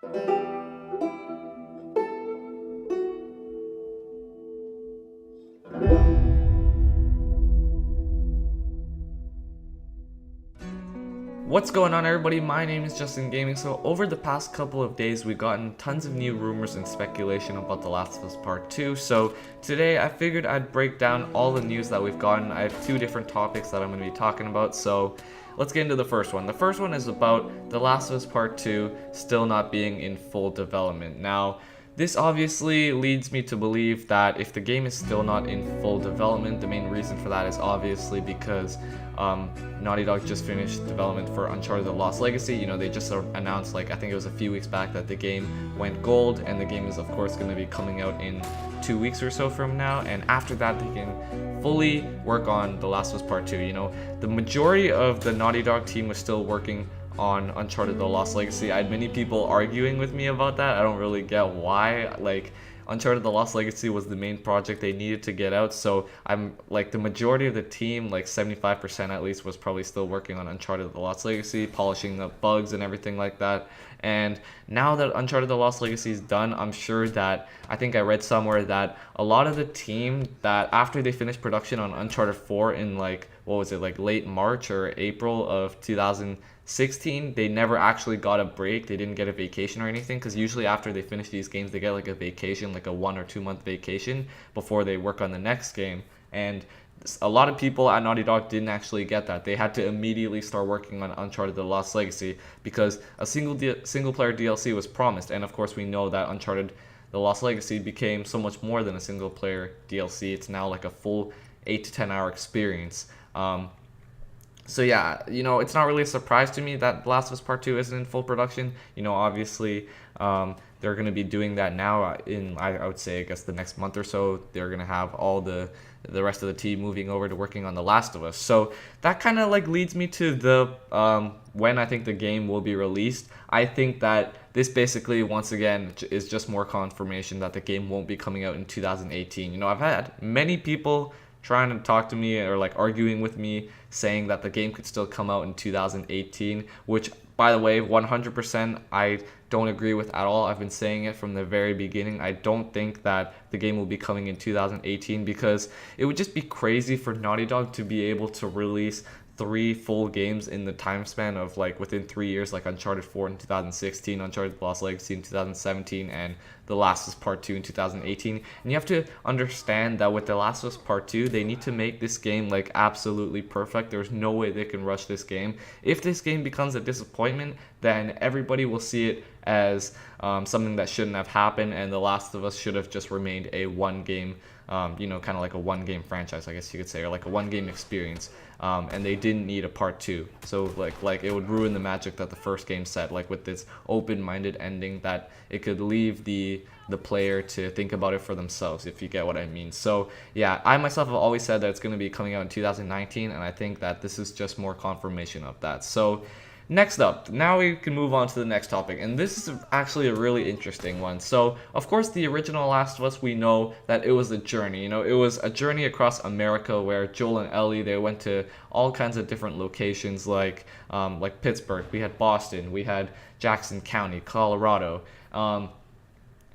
What's going on, everybody? My name is Justin Gaming. So over the past couple of days, we've gotten tons of new rumors and speculation about The Last of Us Part 2. So today I figured I'd break down all the news that we've gotten. I have two different topics that I'm going to be talking about. So let's get into the first one. The first one is about The Last of Us Part 2 still not being in full development. Now, this obviously leads me to believe that if the game is still not in full development, the main reason for that is obviously because Naughty Dog just finished development for Uncharted: The Lost Legacy. You know, they just announced, like, I think it was a few weeks back, that the game went gold, and the game is of course going to be coming out in 2 weeks or so from now, and after that they can fully work on The Last of Us Part 2. You know, the majority of the Naughty Dog team was still working on Uncharted: The Lost Legacy. I had many people arguing with me about that. I don't really get why. Like, Uncharted: The Lost Legacy was the main project they needed to get out, so I'm like, the majority of the team, like 75% at least, was probably still working on Uncharted: The Lost Legacy, polishing the bugs and everything like that. And now that Uncharted: The Lost Legacy is done, I'm sure that, I think I read somewhere that a lot of the team, that after they finished production on Uncharted 4 in, like, what was it, like late March or April of 2016, they never actually got a break. They didn't get a vacation or anything, because usually after they finish these games, they get like a vacation, like a 1 or 2 month vacation before they work on the next game. And a lot of people at Naughty Dog didn't actually get that. They had to immediately start working on Uncharted: The Lost Legacy because a single player DLC was promised, and of course we know that Uncharted: The Lost Legacy became so much more than a single player DLC. It's now like a full 8 to 10 hour experience. So yeah, you know, it's not really a surprise to me that Last of Us Part 2 isn't in full production. You know, obviously, they're going to be doing that now in, I would say, I guess the next month or so. They're going to have all the rest of the team moving over to working on The Last of Us. So that kind of like leads me to the when I think the game will be released. I think that this basically, once again, is just more confirmation that the game won't be coming out in 2018. You know, I've had many people trying to talk to me or like arguing with me, saying that the game could still come out in 2018, which, by the way, 100% I don't agree with at all. I've been saying it from the very beginning. I don't think that the game will be coming in 2018 because it would just be crazy for Naughty Dog to be able to release 3 full games in the time span of like within 3 years, like Uncharted 4 in 2016, Uncharted: The Lost Legacy in 2017, and The Last of Us Part 2 in 2018. And you have to understand that with The Last of Us Part 2, they need to make this game like absolutely perfect. There's no way they can rush this game. If this game becomes a disappointment, then everybody will see it as something that shouldn't have happened, and The Last of Us should have just remained a one game, you know, kind of like a one game franchise, I guess you could say, or like a one game experience. And they didn't need a part 2. So like it would ruin the magic that the first game set, like with this open-minded ending that it could leave the player to think about it for themselves, if you get what I mean. So yeah, I myself have always said that it's going to be coming out in 2019, and I think that this is just more confirmation of that. So next up, now we can move on to the next topic, and this is actually a really interesting one. So, of course, the original Last of Us, we know that it was a journey. You know, it was a journey across America where Joel and Ellie, they went to all kinds of different locations, like Pittsburgh, we had Boston, we had Jackson County, Colorado.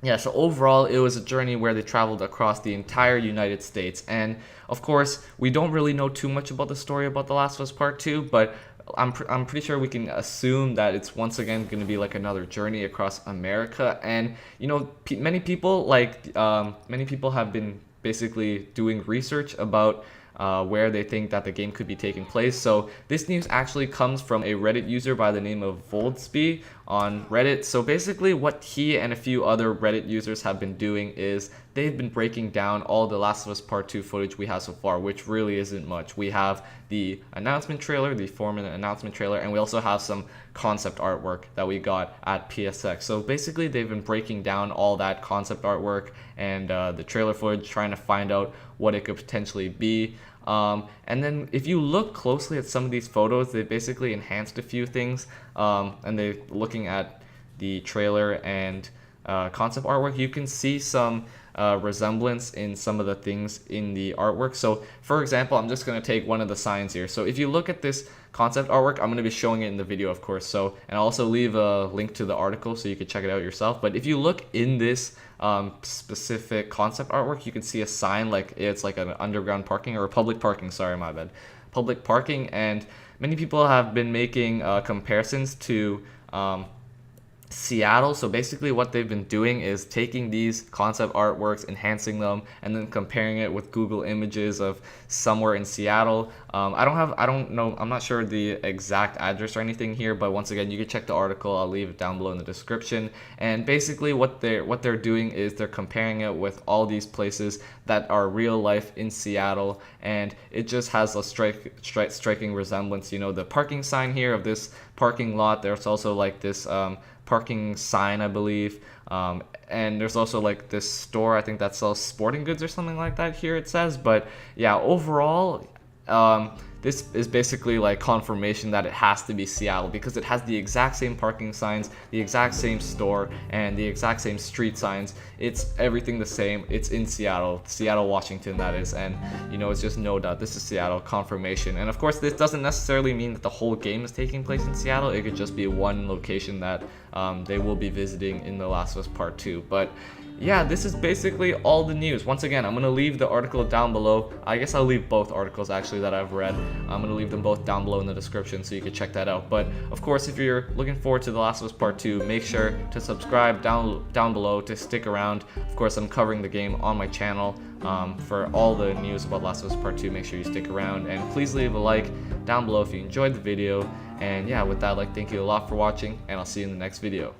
Yeah, so overall, it was a journey where they traveled across the entire United States. And, of course, we don't really know too much about the story about The Last of Us Part 2, but I'm pretty sure we can assume that it's once again going to be like another journey across America. And, you know, many people have been basically doing research about where they think that the game could be taking place. So this news actually comes from a Reddit user by the name of Voldsby on Reddit. So basically what he and a few other Reddit users have been doing is they've been breaking down all the Last of Us Part 2 footage we have so far, which really isn't much. We have the announcement trailer, the 4-minute announcement trailer, and we also have some concept artwork that we got at PSX. So basically they've been breaking down all that concept artwork and the trailer footage, trying to find out what it could potentially be. And then if you look closely at some of these photos, they basically enhanced a few things, and they're looking at the trailer and concept artwork, you can see some resemblance in some of the things in the artwork. So for example, I'm just going to take one of the signs here. So if you look at this concept artwork, I'm going to be showing it in the video, of course. So, and I'll also leave a link to the article so you can check it out yourself. But if you look in this specific concept artwork, you can see a sign like it's like an underground parking, or public parking, sorry, my bad, public parking. And many people have been making comparisons to Seattle. So basically what they've been doing is taking these concept artworks, enhancing them, and then comparing it with Google images of somewhere in Seattle. I don't know, I'm not sure the exact address or anything here, but once again, you can check the article. I'll leave it down below in the description. And basically what they're doing is they're comparing it with all these places that are real life in Seattle, and it just has a striking resemblance. You know, the parking sign here of this parking lot, there's also like this parking sign, I believe, and there's also like this store, I think, that sells sporting goods or something like that here, it says. But yeah, overall, this is basically like confirmation that it has to be Seattle, because it has the exact same parking signs, the exact same store, and the exact same street signs. It's everything the same. It's in Seattle, Washington, that is. And you know, it's just no doubt this is Seattle, confirmation. And of course, this doesn't necessarily mean that the whole game is taking place in Seattle. It could just be one location that they will be visiting in The Last of Us Part 2. But yeah, this is basically all the news. Once again, I'm going to leave the article down below. I guess I'll leave both articles actually that I've read. I'm going to leave them both down below in the description so you can check that out. But of course, if you're looking forward to The Last of Us Part 2, make sure to subscribe down below to stick around. Of course, I'm covering the game on my channel. For all the news about Last of Us Part 2, make sure you stick around. And please leave a like down below if you enjoyed the video. And yeah, with that, thank you a lot for watching, and I'll see you in the next video.